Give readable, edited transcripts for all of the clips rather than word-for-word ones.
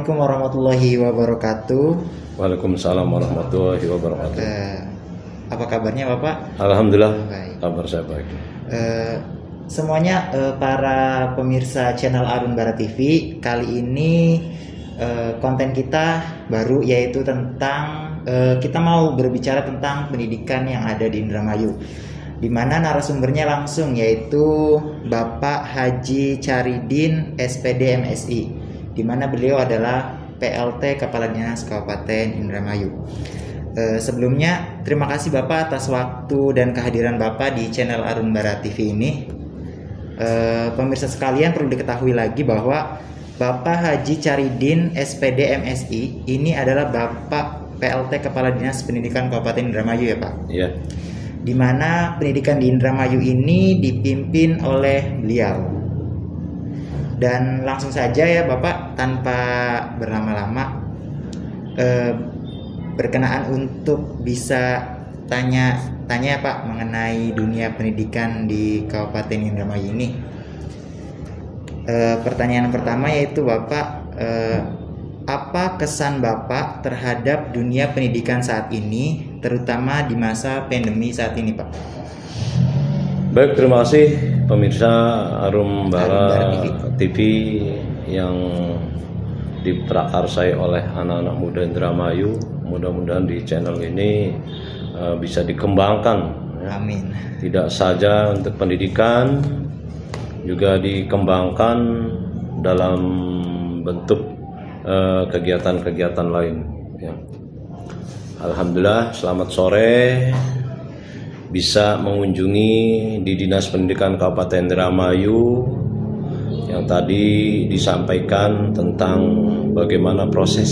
Assalamualaikum warahmatullahi wabarakatuh. Waalaikumsalam warahmatullahi wabarakatuh. Apa kabarnya Bapak? Alhamdulillah, Baik. kabar saya baik. Semuanya para pemirsa channel Arun Barat TV, kali ini konten kita baru, yaitu tentang kita mau berbicara tentang pendidikan yang ada di Indramayu, di mana narasumbernya langsung yaitu Bapak Haji Caridin SPD MSI, di mana beliau adalah PLT Kepala Dinas Kabupaten Indramayu. Sebelumnya terima kasih Bapak atas waktu dan kehadiran Bapak di channel Arun Barat TV ini. Pemirsa sekalian, perlu diketahui lagi bahwa Bapak Haji Caridin SPD MSI ini adalah Bapak PLT Kepala Dinas Pendidikan Kabupaten Indramayu, ya Pak? Iya. Di mana pendidikan di Indramayu ini dipimpin oleh beliau. Dan langsung saja ya Bapak, tanpa berlama-lama, berkenaan untuk bisa tanya Pak mengenai dunia pendidikan di Kabupaten Indramayu ini. Pertanyaan pertama yaitu Bapak, apa kesan Bapak terhadap dunia pendidikan saat ini, terutama di masa pandemi saat ini, Pak? Baik, terima kasih pemirsa Arun Barat TV yang diprakarsai oleh anak-anak muda Indramayu. Mudah-mudahan di channel ini bisa dikembangkan, ya. Amin. Tidak saja untuk pendidikan, juga dikembangkan dalam bentuk kegiatan-kegiatan lain, ya. Alhamdulillah, selamat sore, bisa mengunjungi di Dinas Pendidikan Kabupaten Indramayu yang tadi disampaikan tentang bagaimana proses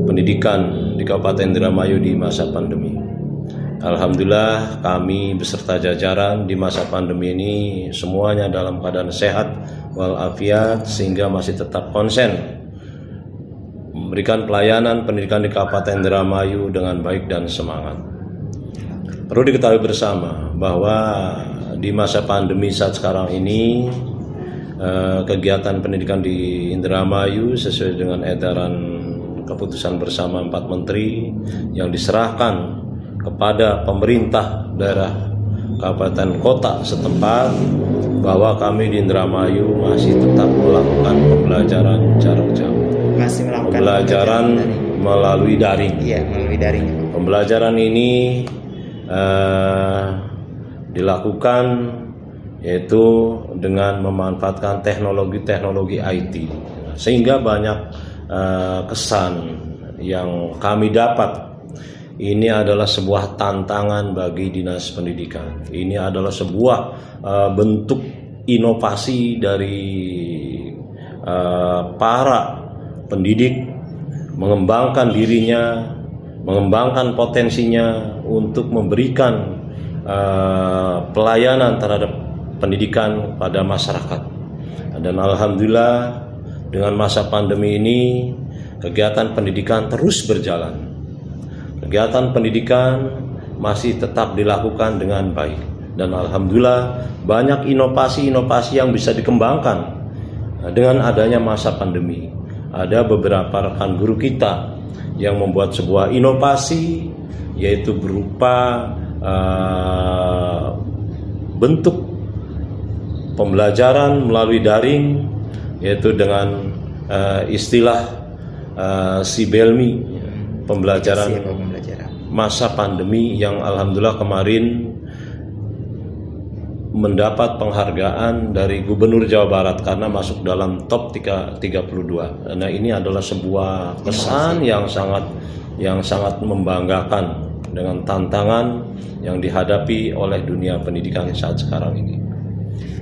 pendidikan di Kabupaten Indramayu di masa pandemi. Alhamdulillah, kami beserta jajaran di masa pandemi ini semuanya dalam keadaan sehat walafiat, sehingga masih tetap konsen memberikan pelayanan pendidikan di Kabupaten Indramayu dengan baik dan semangat. Perlu diketahui bersama bahwa di masa pandemi saat sekarang ini, kegiatan pendidikan di Indramayu sesuai dengan edaran keputusan bersama 4 menteri yang diserahkan kepada pemerintah daerah kabupaten kota setempat, bahwa kami di Indramayu masih tetap melakukan pembelajaran jarak jauh. Masih melakukan pembelajaran melalui daring. Iya, melalui daring. Pembelajaran ini dilakukan yaitu dengan memanfaatkan teknologi-teknologi IT, sehingga banyak kesan yang kami dapat. Ini adalah sebuah tantangan bagi Dinas Pendidikan. Ini adalah sebuah bentuk inovasi dari para pendidik, mengembangkan dirinya, mengembangkan potensinya untuk memberikan pelayanan terhadap pendidikan pada masyarakat. Dan alhamdulillah, dengan masa pandemi ini kegiatan pendidikan terus berjalan. Kegiatan pendidikan masih tetap dilakukan dengan baik, dan alhamdulillah banyak inovasi-inovasi yang bisa dikembangkan dengan adanya masa pandemi. Ada beberapa rekan guru kita yang membuat sebuah inovasi, yaitu berupa bentuk pembelajaran melalui daring, yaitu dengan istilah Sibelmi, pembelajaran masa pandemi, yang alhamdulillah kemarin mendapat penghargaan dari Gubernur Jawa Barat karena masuk dalam top 32. Nah, ini adalah sebuah kesan yang sangat membanggakan dengan tantangan yang dihadapi oleh dunia pendidikan saat sekarang ini.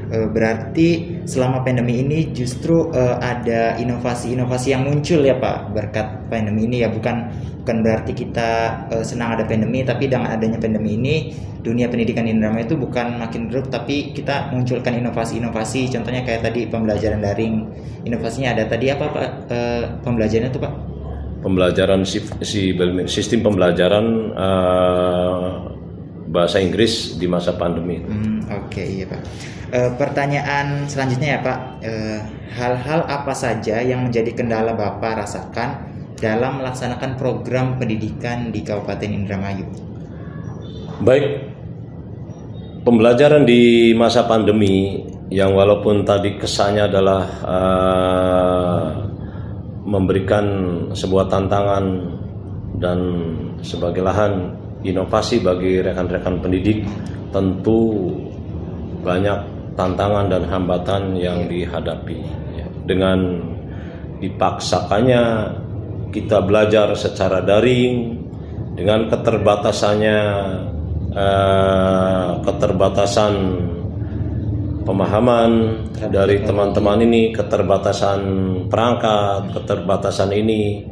Berarti selama pandemi ini justru ada inovasi-inovasi yang muncul ya Pak, berkat pandemi ini ya. Bukan berarti kita senang ada pandemi, tapi dengan adanya pandemi ini dunia pendidikan di Indramayu itu bukan makin redup, tapi kita munculkan inovasi-inovasi. Contohnya kayak tadi pembelajaran daring, inovasinya ada tadi apa Pak, pembelajarannya itu Pak? Pembelajaran sistem pembelajaran bahasa Inggris di masa pandemi. Oke, iya Pak. Pertanyaan selanjutnya ya Pak, hal-hal apa saja yang menjadi kendala Bapak rasakan dalam melaksanakan program pendidikan di Kabupaten Indramayu? Baik, pembelajaran di masa pandemi yang walaupun tadi kesannya adalah memberikan sebuah tantangan dan sebagai lahan inovasi bagi rekan-rekan pendidik, tentu banyak tantangan dan hambatan yang dihadapi. Dengan dipaksakannya kita belajar secara daring, dengan keterbatasan pemahaman dari teman-teman ini, keterbatasan perangkat, keterbatasan ini,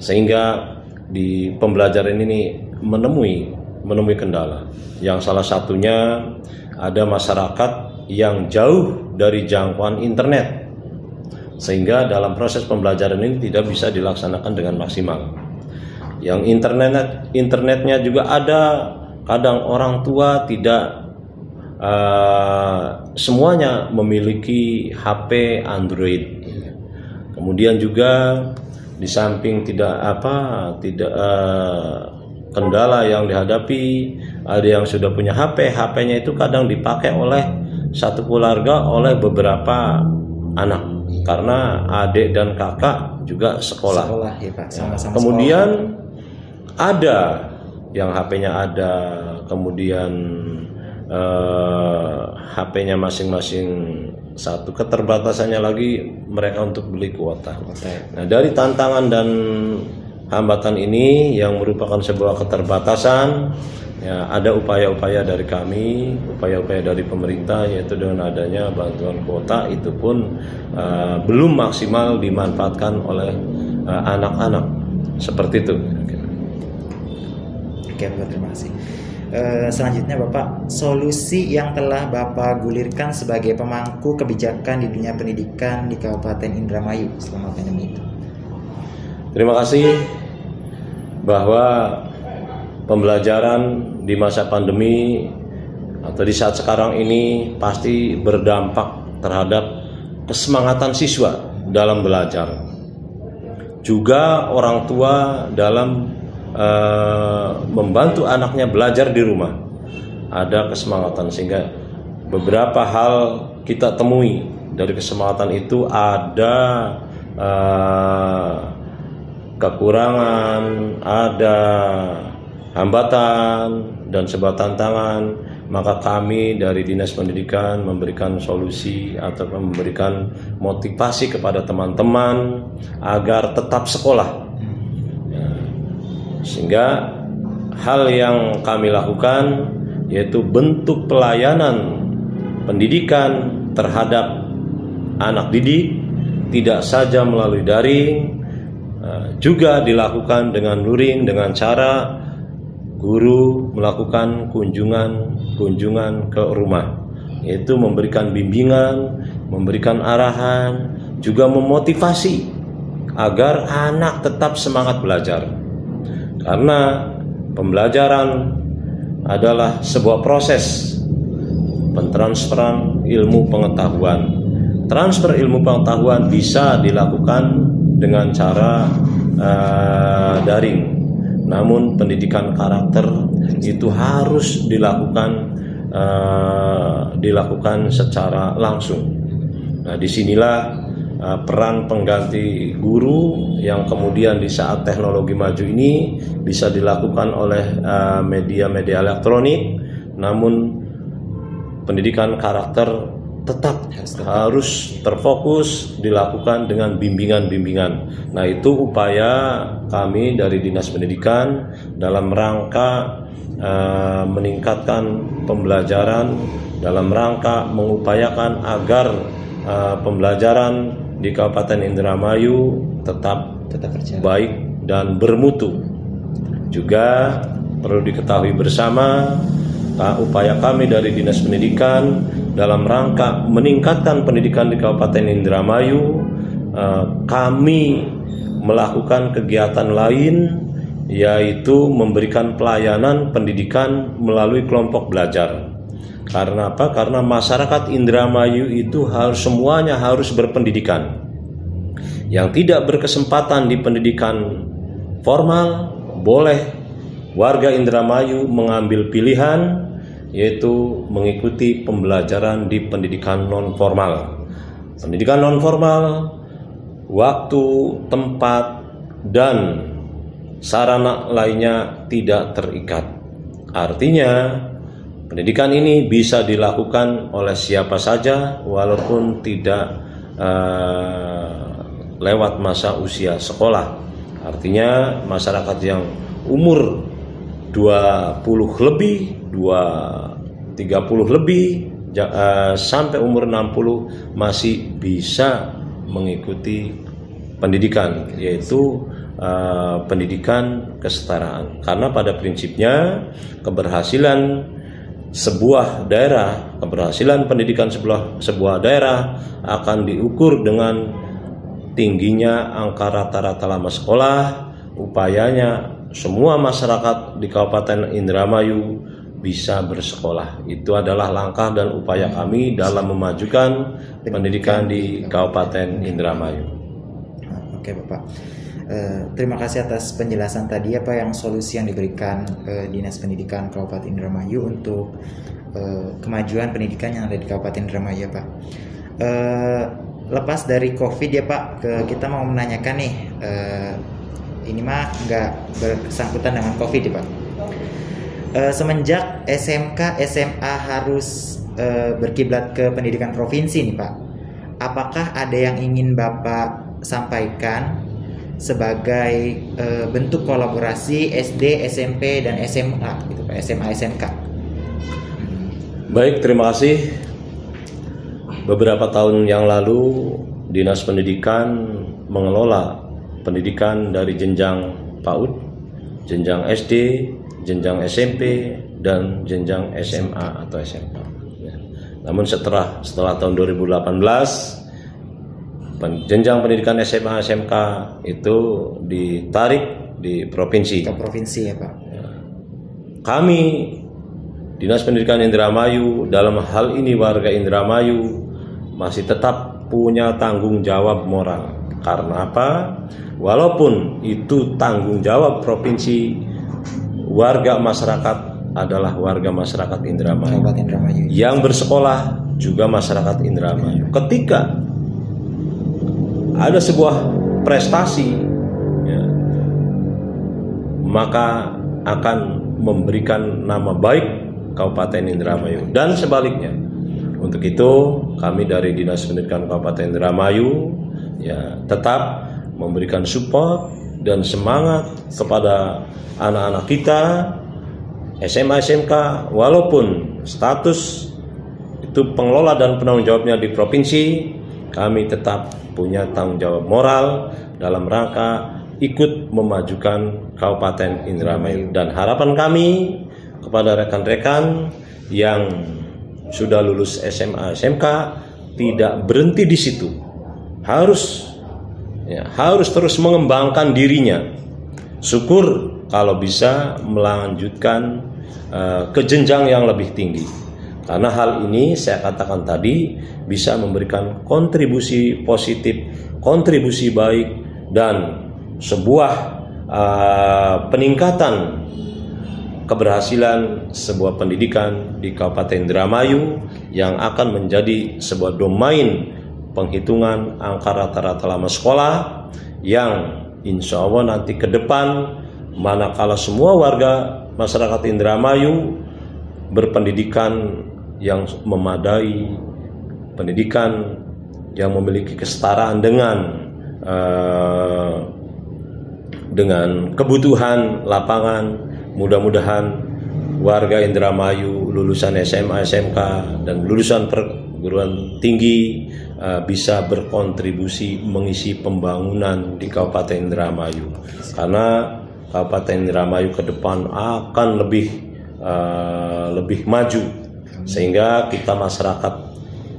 sehingga di pembelajaran ini menemui kendala. Yang salah satunya ada masyarakat yang jauh dari jangkauan internet, sehingga dalam proses pembelajaran ini tidak bisa dilaksanakan dengan maksimal. Yang internetnya juga ada, kadang orang tua tidak semuanya memiliki HP Android. Kemudian juga di samping kendala yang dihadapi, ada yang sudah punya HP-nya itu kadang dipakai oleh satu keluarga oleh beberapa anak, karena adik dan kakak juga sekolah ya Pak, sama-sama kemudian sekolah. Ada yang HP-nya ada, kemudian HP-nya masing-masing satu, keterbatasannya lagi mereka untuk beli kuota. Nah, dari tantangan dan hambatan ini yang merupakan sebuah keterbatasan, ya, ada upaya-upaya dari kami, upaya-upaya dari pemerintah, yaitu dengan adanya bantuan kuota, itu pun belum maksimal dimanfaatkan oleh anak-anak. Seperti itu. Oke, Bapak, terima kasih. Selanjutnya Bapak, solusi yang telah Bapak gulirkan sebagai pemangku kebijakan di dunia pendidikan di Kabupaten Indramayu selama pandemi itu. Terima kasih, bahwa pembelajaran di masa pandemi atau di saat sekarang ini pasti berdampak terhadap kesemangatan siswa dalam belajar. Juga orang tua dalam membantu anaknya belajar di rumah, ada kesemangatan, sehingga beberapa hal kita temui dari kesemangatan itu ada kekurangan, ada hambatan dan sebuah tantangan. Maka kami dari Dinas Pendidikan memberikan solusi atau memberikan motivasi kepada teman-teman agar tetap sekolah. Sehingga hal yang kami lakukan yaitu bentuk pelayanan pendidikan terhadap anak didik tidak saja melalui daring, juga dilakukan dengan luring, dengan cara guru melakukan kunjungan ke rumah, yaitu memberikan bimbingan, memberikan arahan, juga memotivasi agar anak tetap semangat belajar. Karena pembelajaran adalah sebuah proses pentransferan ilmu pengetahuan. Transfer ilmu pengetahuan bisa dilakukan dengan cara daring, namun pendidikan karakter itu harus dilakukan secara langsung. Nah, disinilah peran pengganti guru yang kemudian di saat teknologi maju ini bisa dilakukan oleh media-media elektronik, namun pendidikan karakter tetap harus terfokus dilakukan dengan bimbingan-bimbingan. Nah, itu upaya kami dari Dinas Pendidikan dalam rangka meningkatkan pembelajaran, dalam rangka mengupayakan agar pembelajaran di Kabupaten Indramayu tetap baik dan bermutu. Juga perlu diketahui bersama upaya kami dari Dinas Pendidikan dalam rangka meningkatkan pendidikan di Kabupaten Indramayu, kami melakukan kegiatan lain yaitu memberikan pelayanan pendidikan melalui kelompok belajar. Karena apa? Karena masyarakat Indramayu itu semuanya harus berpendidikan. Yang tidak berkesempatan di pendidikan formal, boleh warga Indramayu mengambil pilihan, yaitu mengikuti pembelajaran di pendidikan non formal. Pendidikan non formal, waktu, tempat, dan sarana lainnya tidak terikat. Artinya pendidikan ini bisa dilakukan oleh siapa saja walaupun tidak lewat masa usia sekolah. Artinya masyarakat yang umur 20 lebih, 30 lebih, sampai umur 60 masih bisa mengikuti pendidikan, yaitu pendidikan kesetaraan. Karena pada prinsipnya keberhasilan sebuah daerah, keberhasilan pendidikan sebuah daerah akan diukur dengan tingginya angka rata-rata lama sekolah, upayanya semua masyarakat di Kabupaten Indramayu bisa bersekolah. Itu adalah langkah dan upaya kami dalam memajukan pendidikan di Kabupaten Indramayu. Oke Bapak, terima kasih atas penjelasan tadi yang solusi yang diberikan Dinas Pendidikan Kabupaten Indramayu untuk kemajuan pendidikan yang ada di Kabupaten Indramayu Pak. Lepas dari COVID ya Pak, kita mau menanyakan nih, ini mah nggak bersangkutan dengan COVID ya Pak. Semenjak SMK, SMA harus berkiblat ke pendidikan provinsi nih Pak, apakah ada yang ingin Bapak sampaikan sebagai bentuk kolaborasi SD, SMP, dan SMA gitu Pak, SMA, SMK? Baik, terima kasih. Beberapa tahun yang lalu Dinas Pendidikan mengelola pendidikan dari jenjang PAUD, jenjang SD, jenjang SMP, dan jenjang SMA atau SMK. Namun setelah tahun 2018, jenjang pendidikan SMA SMK itu ditarik di provinsi. Ke provinsi ya Pak. Kami Dinas Pendidikan Indramayu, dalam hal ini warga Indramayu, masih tetap punya tanggung jawab moral. Karena apa? Walaupun itu tanggung jawab provinsi, warga masyarakat adalah warga masyarakat Indramayu. Yang bersekolah juga masyarakat Indramayu. Ketika ada sebuah prestasi, ya, maka akan memberikan nama baik Kabupaten Indramayu dan sebaliknya. Untuk itu kami dari Dinas Pendidikan Kabupaten Indramayu ya tetap memberikan support dan semangat kepada anak-anak kita SMA SMK, walaupun status itu pengelola dan penanggung jawabnya di provinsi, kami tetap punya tanggung jawab moral dalam rangka ikut memajukan Kabupaten Indramayu. Dan harapan kami kepada rekan-rekan yang sudah lulus SMA SMK tidak berhenti di situ, harus terus mengembangkan dirinya. Syukur kalau bisa melanjutkan ke jenjang yang lebih tinggi, karena hal ini saya katakan tadi bisa memberikan kontribusi positif, kontribusi baik, dan sebuah peningkatan keberhasilan sebuah pendidikan di Kabupaten Indramayu yang akan menjadi sebuah domain penghitungan angka rata-rata lama sekolah yang insya Allah nanti ke depan, manakala semua warga masyarakat Indramayu berpendidikan yang memadai, pendidikan yang memiliki kesetaraan dengan kebutuhan lapangan. Mudah-mudahan warga Indramayu lulusan SMA, SMK, dan lulusan perguruan tinggi bisa berkontribusi mengisi pembangunan di Kabupaten Indramayu. Karena Kabupaten Indramayu ke depan akan lebih maju, sehingga kita masyarakat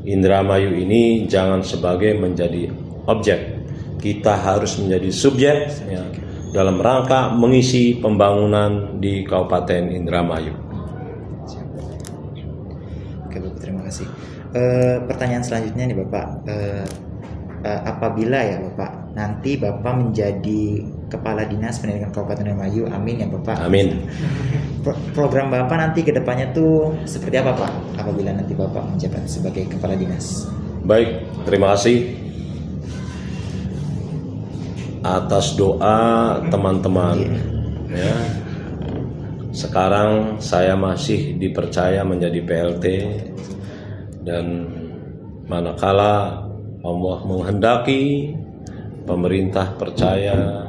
Indramayu ini jangan sebagai menjadi objek, kita harus menjadi subjek, ya. dalam rangka mengisi pembangunan di Kabupaten Indramayu. Oke Bapak, terima kasih. Pertanyaan selanjutnya nih Bapak, apabila ya Bapak nanti Bapak menjadi Kepala Dinas Pendidikan Kabupaten Indramayu, amin ya Bapak. Amin. Program Bapak nanti ke depannya tuh seperti apa Pak apabila nanti Bapak menjabat sebagai Kepala Dinas? Baik, terima kasih atas doa teman-teman. Ya. Sekarang saya masih dipercaya menjadi PLT, dan manakala Allah menghendaki, pemerintah percaya,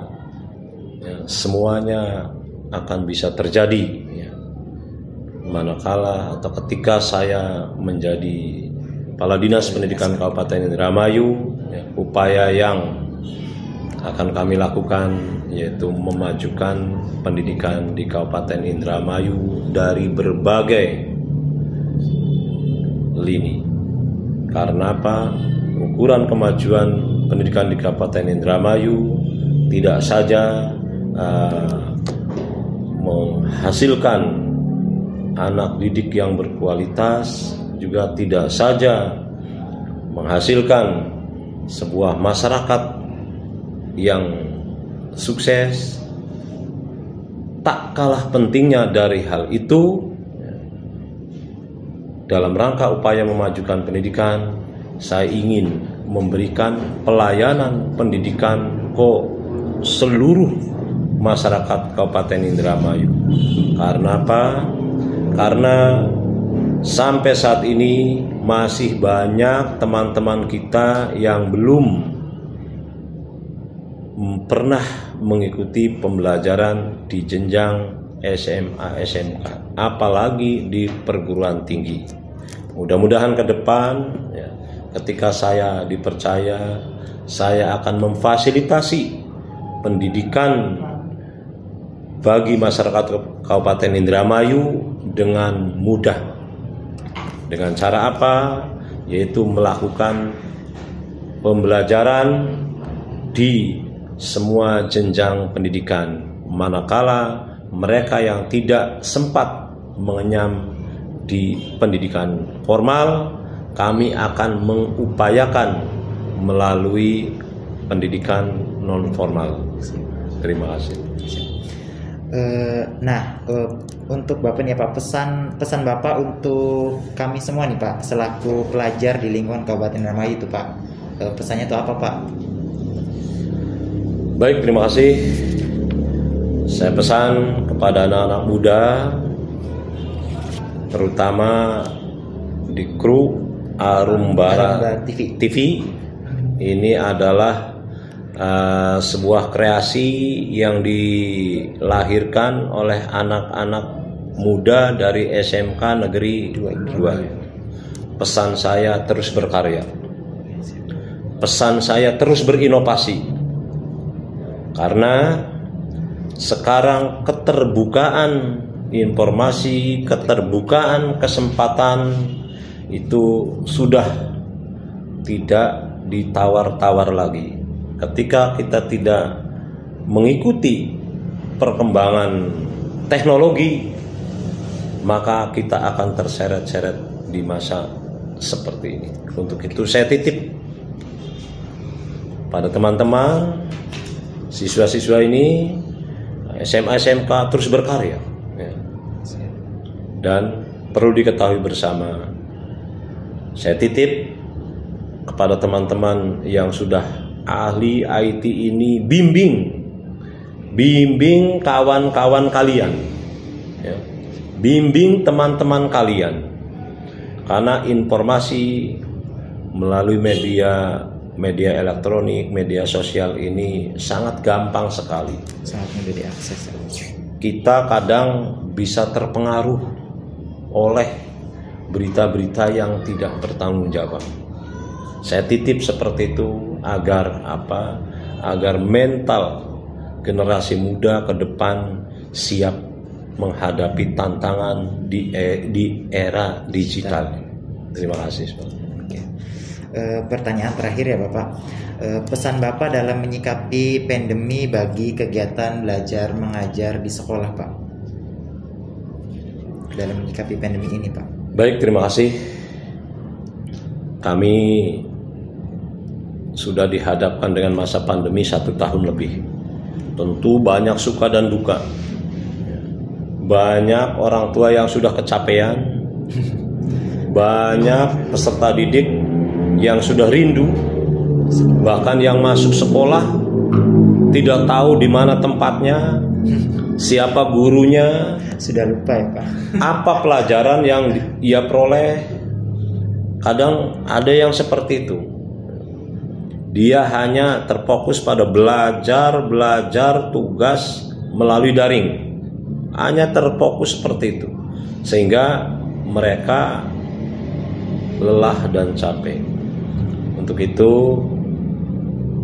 ya, semuanya akan bisa terjadi. Ya. Manakala atau ketika saya menjadi Kepala Dinas Pendidikan Kabupaten Indramayu, ya, upaya yang akan kami lakukan yaitu memajukan pendidikan di Kabupaten Indramayu dari berbagai lini. Karena apa? Ukuran kemajuan pendidikan di Kabupaten Indramayu tidak saja menghasilkan anak didik yang berkualitas, juga tidak saja menghasilkan sebuah masyarakat yang sukses. Tak kalah pentingnya dari hal itu, dalam rangka upaya memajukan pendidikan, saya ingin memberikan pelayanan pendidikan ke seluruh masyarakat Kabupaten Indramayu. Karena apa? Karena sampai saat ini masih banyak teman-teman kita yang belum pernah mengikuti pembelajaran di jenjang SMA, SMK, apalagi di perguruan tinggi. Mudah-mudahan ke depan, ya, ketika saya dipercaya, saya akan memfasilitasi pendidikan bagi masyarakat Kabupaten Indramayu dengan mudah. Dengan cara apa? Yaitu melakukan pembelajaran di semua jenjang pendidikan. Manakala mereka yang tidak sempat mengenyam di pendidikan formal, kami akan mengupayakan melalui pendidikan non formal. Terima kasih. Untuk Bapak nih Pak, pesan Bapak untuk kami semua nih Pak, selaku pelajar di lingkungan Kabupaten Indramayu itu Pak, pesannya itu apa Pak? Baik, terima kasih. Saya pesan kepada anak-anak muda, terutama di kru Arumbara TV. Ini adalah sebuah kreasi yang dilahirkan oleh anak-anak muda dari SMK Negeri 2. Pesan saya terus berkarya. Pesan saya terus berinovasi. Karena sekarang keterbukaan informasi, keterbukaan kesempatan itu sudah tidak ditawar-tawar lagi. Ketika kita tidak mengikuti perkembangan teknologi, maka kita akan terseret-seret di masa seperti ini. Untuk itu saya titip pada teman-teman siswa-siswa ini, SMA SMK, terus berkarya, ya. Dan perlu diketahui bersama, saya titip kepada teman-teman yang sudah ahli IT ini, bimbing kawan-kawan kalian, ya. Bimbing teman-teman kalian, karena informasi melalui media elektronik, media sosial ini sangat gampang sekali. Sangat mudah diakses. Kita kadang bisa terpengaruh oleh berita-berita yang tidak bertanggung jawab. Saya titip seperti itu agar apa? Agar mental generasi muda ke depan siap menghadapi tantangan di era digital. Terima kasih. pertanyaan terakhir ya Bapak. Pesan Bapak dalam menyikapi pandemi bagi kegiatan belajar mengajar di sekolah Pak, dalam menyikapi pandemi ini Pak. Baik, terima kasih. Kami sudah dihadapkan dengan masa pandemi 1 tahun lebih. Tentu banyak suka dan duka. Banyak orang tua yang sudah kecapean. Banyak peserta didik yang sudah rindu. Bahkan yang masuk sekolah tidak tahu di mana tempatnya, siapa gurunya, sudah lupa ya Pak. apa pelajaran yang ia peroleh. Kadang ada yang seperti itu. Dia hanya terfokus pada belajar tugas melalui daring. Hanya terfokus seperti itu. Sehingga mereka lelah dan capek. Untuk itu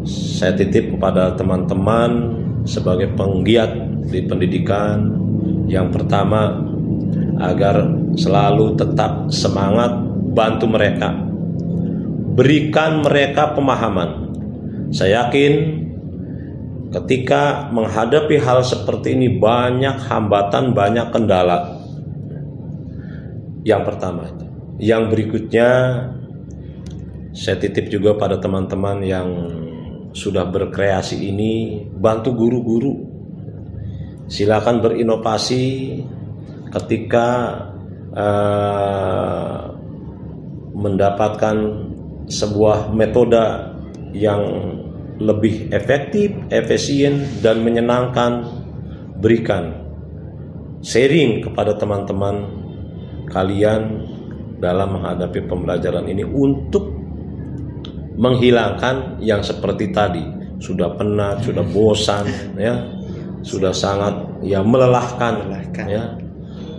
saya titip kepada teman-teman sebagai penggiat di pendidikan, yang pertama, agar selalu tetap semangat, bantu mereka, berikan mereka pemahaman. Saya yakin ketika menghadapi hal seperti ini banyak hambatan, banyak kendala. Yang pertama itu. Yang berikutnya, saya titip juga pada teman-teman yang sudah berkreasi ini, bantu guru-guru. Silakan berinovasi ketika mendapatkan sebuah metode yang lebih efektif, efisien, dan menyenangkan. Berikan, sharing kepada teman-teman kalian dalam menghadapi pembelajaran ini untuk menghilangkan yang seperti tadi, sudah penat, sudah bosan, ya, sudah sangat melelahkan. Ya.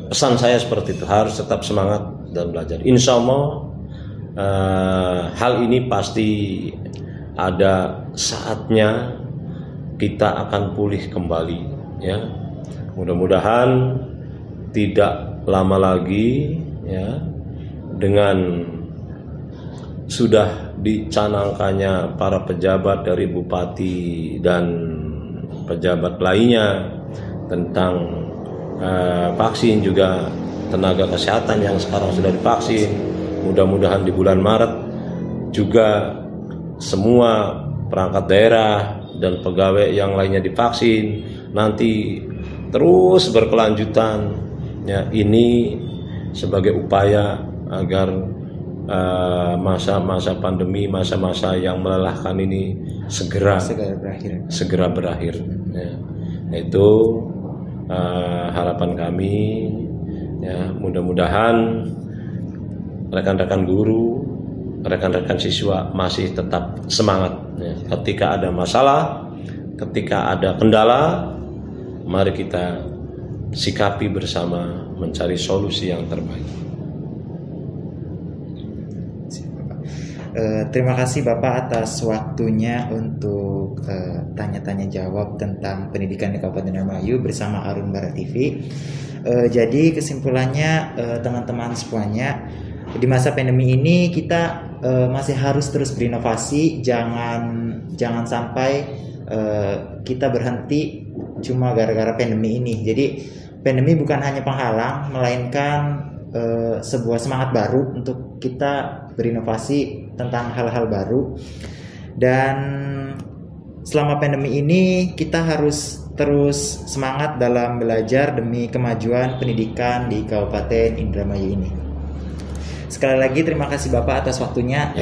Pesan saya seperti itu, harus tetap semangat dan belajar. Insya Allah hal ini pasti ada saatnya kita akan pulih kembali, ya. Mudah-mudahan tidak lama lagi, ya, dengan sudah dicanangkannya para pejabat dari bupati dan pejabat lainnya tentang vaksin, juga tenaga kesehatan yang sekarang sudah divaksin. Mudah-mudahan di bulan Maret juga semua perangkat daerah dan pegawai yang lainnya divaksin. Nanti terus berkelanjutan, ya, ini sebagai upaya agar masa-masa pandemi, masa-masa yang melelahkan ini segera berakhir. Ya. Itu harapan kami, ya. Mudah-mudahan rekan-rekan guru, rekan-rekan siswa masih tetap semangat, ya. Ketika ada masalah, ketika ada kendala, mari kita sikapi bersama, mencari solusi yang terbaik. Terima kasih Bapak atas waktunya untuk tanya-tanya jawab tentang pendidikan di Kabupaten Indramayu bersama Arun Barat TV. Jadi kesimpulannya, teman-teman semuanya, di masa pandemi ini kita masih harus terus berinovasi. Jangan sampai kita berhenti cuma gara-gara pandemi ini. Jadi pandemi bukan hanya penghalang, melainkan sebuah semangat baru untuk kita berinovasi tentang hal-hal baru. Dan selama pandemi ini kita harus terus semangat dalam belajar demi kemajuan pendidikan di Kabupaten Indramayu ini. Sekali lagi terima kasih Bapak atas waktunya,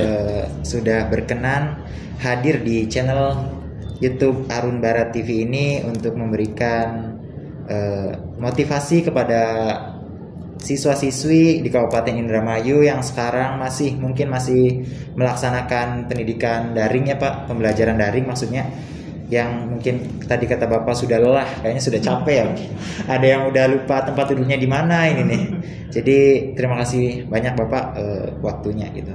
sudah berkenan hadir di channel YouTube Arun Barat TV ini untuk memberikan motivasi kepada siswa-siswi di Kabupaten Indramayu yang sekarang mungkin masih melaksanakan pendidikan daring, ya Pak, pembelajaran daring maksudnya, yang mungkin tadi kata Bapak sudah lelah, kayaknya sudah capek ya. Ada yang udah lupa tempat duduknya di mana ini nih. Jadi terima kasih banyak Bapak waktunya gitu.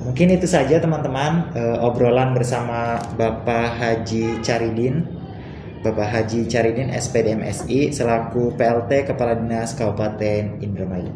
Mungkin itu saja teman-teman, obrolan bersama Bapak Haji Caridin. Bapak Haji Caridin SPD MSI selaku PLT Kepala Dinas Kabupaten Indramayu.